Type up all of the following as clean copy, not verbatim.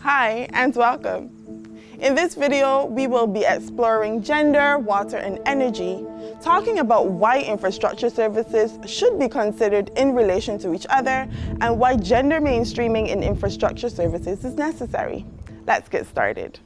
Hi and welcome. In this video, we will be exploring gender, water and energy, talking about why infrastructure services should be considered in relation to each other and why gender mainstreaming in infrastructure services is necessary. Let's get started.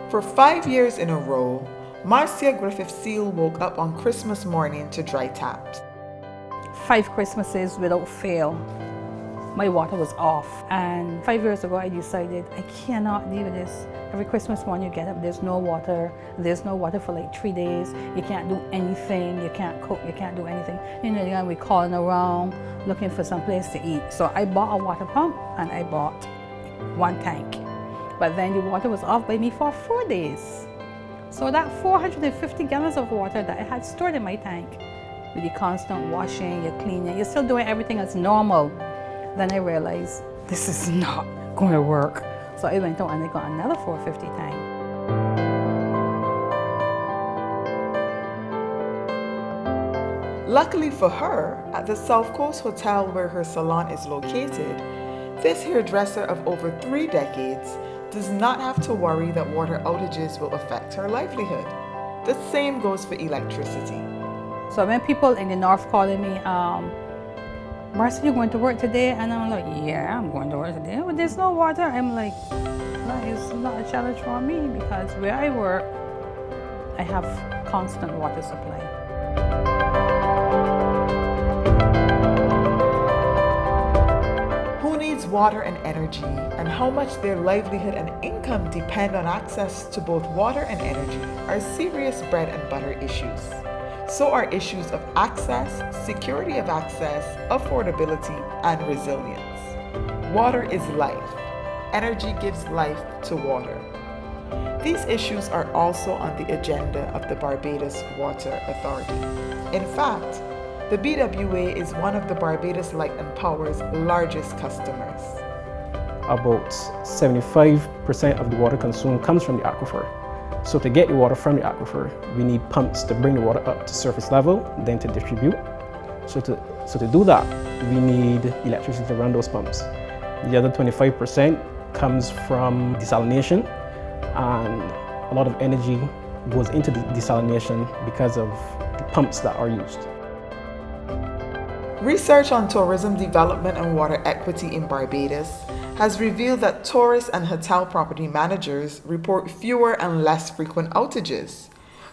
For 5 years in a row, Marcia Griffith Seal woke up on Christmas morning to dry taps. 5 Christmases without fail, my water was off. And 5 years ago, I decided I cannot deal with this. Every Christmas morning you get up, there's no water. There's no water for like 3 days. You can't do anything. You can't cook. You can't do anything. We're calling around looking for some place to eat. So I bought a water pump and I bought 1 tank. But then the water was off by me for 4 days. So that 450 gallons of water that I had stored in my tank, with the constant washing, you're cleaning, you're still doing everything as normal. Then I realized this is not going to work. So I went out and I got another 450 tank. Luckily for her, at the South Coast Hotel where her salon is located, this hairdresser of over 3 decades does not have to worry that water outages will affect her livelihood. The same goes for electricity. So when people in the north calling me, Marcia, you going to work today? And I'm like, yeah, I'm going to work today. But there's no water. I'm like, that is not a challenge for me because where I work, I have constant water supply. Who needs water and energy, and how much their livelihood and income depend on access to both water and energy are serious bread and butter issues. So are issues of access, security of access, affordability, and resilience. Water is life. Energy gives life to water. These issues are also on the agenda of the Barbados Water Authority. In fact, the BWA is one of the Barbados Light and Power's largest customers. About 75% of the water consumed comes from the aquifer. So to get the water from the aquifer, we need pumps to bring the water up to surface level, then to distribute. So to do that, we need electricity to run those pumps. The other 25% comes from desalination, and a lot of energy goes into the desalination because of the pumps that are used. Research on tourism development and water equity in Barbados has revealed that tourist and hotel property managers report fewer and less frequent outages,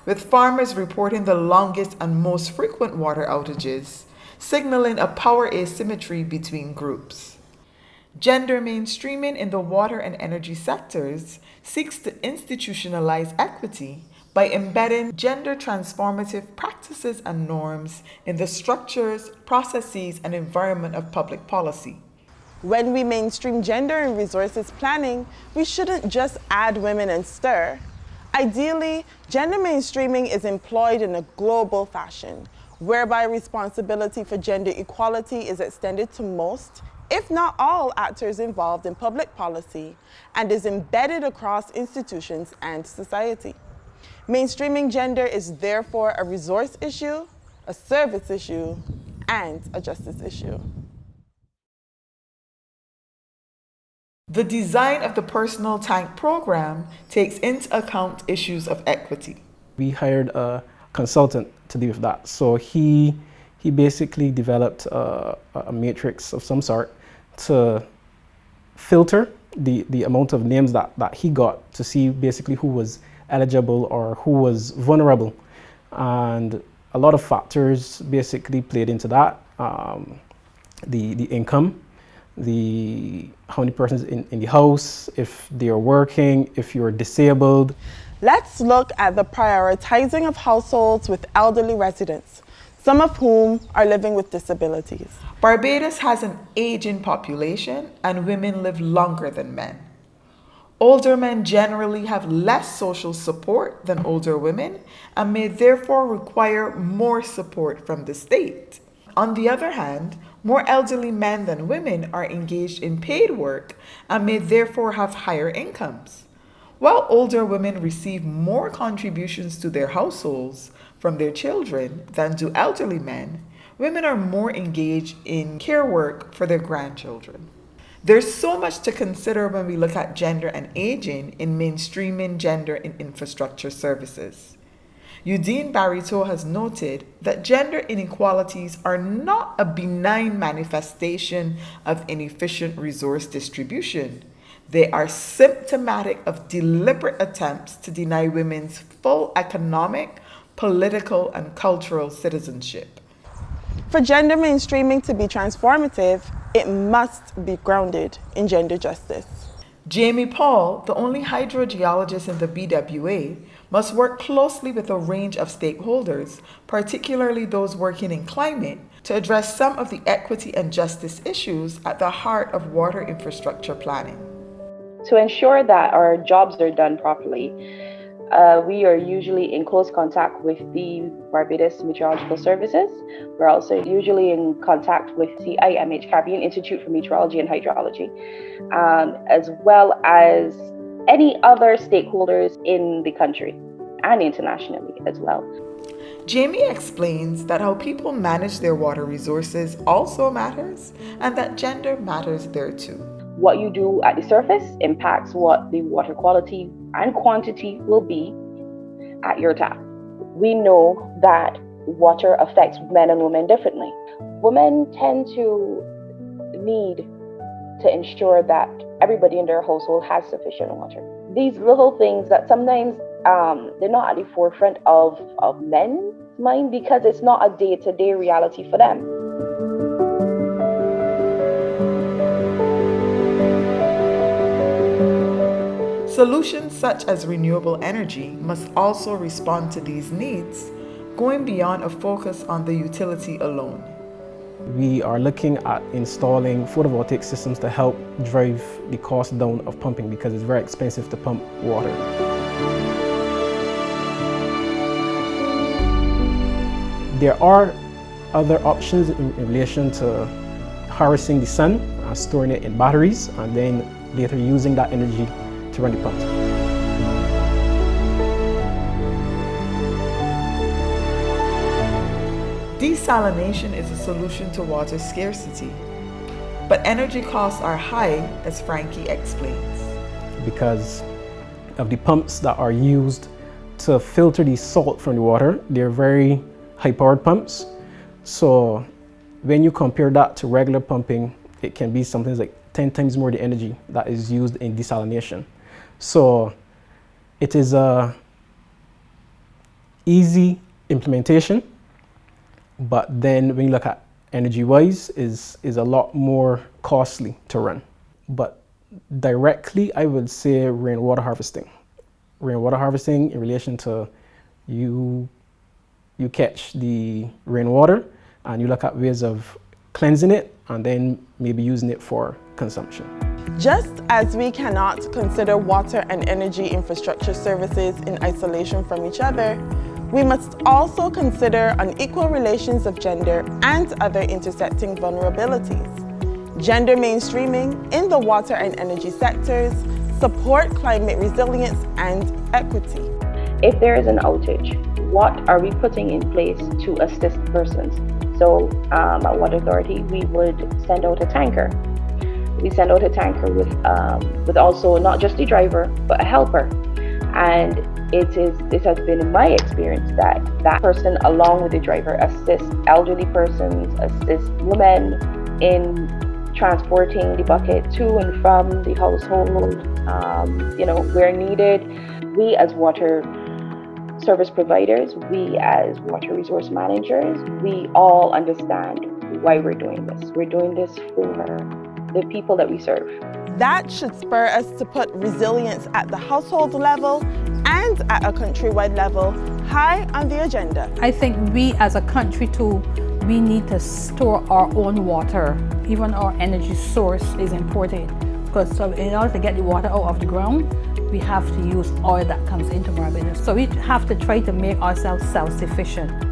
with farmers reporting the longest and most frequent water outages, signaling a power asymmetry between groups. Gender mainstreaming in the water and energy sectors seeks to institutionalize equity by embedding gender transformative practices and norms in the structures, processes, and environment of public policy. When we mainstream gender in resources planning, we shouldn't just add women and stir. Ideally, gender mainstreaming is employed in a global fashion, whereby responsibility for gender equality is extended to most, if not all, actors involved in public policy and is embedded across institutions and society. Mainstreaming gender is therefore a resource issue, a service issue, and a justice issue. The design of the personal tank program takes into account issues of equity. We hired a consultant to deal with that. So he basically developed a matrix of some sort to filter the amount of names that he got to see basically who was eligible or who was vulnerable. And a lot of factors basically played into that. The income, how many persons in the house, if they are working, if you're disabled. Let's look at the prioritizing of households with elderly residents, some of whom are living with disabilities. Barbados has an aging population and women live longer than men. Older men generally have less social support than older women and may therefore require more support from the state. On the other hand, more elderly men than women are engaged in paid work and may therefore have higher incomes. While older women receive more contributions to their households from their children than do elderly men, women are more engaged in care work for their grandchildren. There's so much to consider when we look at gender and aging in mainstreaming gender in infrastructure services. Eugene Barito has noted that gender inequalities are not a benign manifestation of inefficient resource distribution. They are symptomatic of deliberate attempts to deny women's full economic, political, and cultural citizenship. For gender mainstreaming to be transformative, it must be grounded in gender justice. Jamie Paul, the only hydrogeologist in the BWA, must work closely with a range of stakeholders, particularly those working in climate, to address some of the equity and justice issues at the heart of water infrastructure planning. To ensure that our jobs are done properly, we are usually in close contact with the Barbados Meteorological Services. We're also usually in contact with CIMH, Caribbean Institute for Meteorology and Hydrology, as well as any other stakeholders in the country and internationally as well. Jamie explains that how people manage their water resources also matters, and that gender matters there too. What you do at the surface impacts what the water quality and quantity will be at your tap. We know that water affects men and women differently. Women tend to need to ensure that everybody in their household has sufficient water. These little things that sometimes they're not at the forefront of men's mind because it's not a day-to-day reality for them. Solutions such as renewable energy must also respond to these needs, going beyond a focus on the utility alone. We are looking at installing photovoltaic systems to help drive the cost down of pumping because it's very expensive to pump water. There are other options in relation to harvesting the sun, storing it in batteries, and then later using that energy to run the pumps. Desalination is a solution to water scarcity, but energy costs are high, as Frankie explains. Because of the pumps that are used to filter the salt from the water, they're very high-powered pumps. So when you compare that to regular pumping, it can be something like 10 times more the energy that is used in desalination. So it is a easy implementation, but then when you look at energy-wise, is a lot more costly to run. But directly, I would say rainwater harvesting. Rainwater harvesting in relation to you catch the rainwater and you look at ways of cleansing it and then maybe using it for consumption. Just as we cannot consider water and energy infrastructure services in isolation from each other, we must also consider unequal relations of gender and other intersecting vulnerabilities. Gender mainstreaming in the water and energy sectors support climate resilience and equity. If there is an outage, what are we putting in place to assist persons? So at Water Authority, we would send out a tanker. We send out a tanker with also not just the driver, but a helper. And it has been in my experience that person, along with the driver, assists elderly persons, assists women in transporting the bucket to and from the household, where needed. We as water service providers, we as water resource managers, we all understand why we're doing this. We're doing this for the people that we serve. That should spur us to put resilience at the household level and at a countrywide level high on the agenda. I think we as a country too, we need to store our own water. Even our energy source is imported because in order to get the water out of the ground, we have to use oil that comes into Barbados. So we have to try to make ourselves self-sufficient.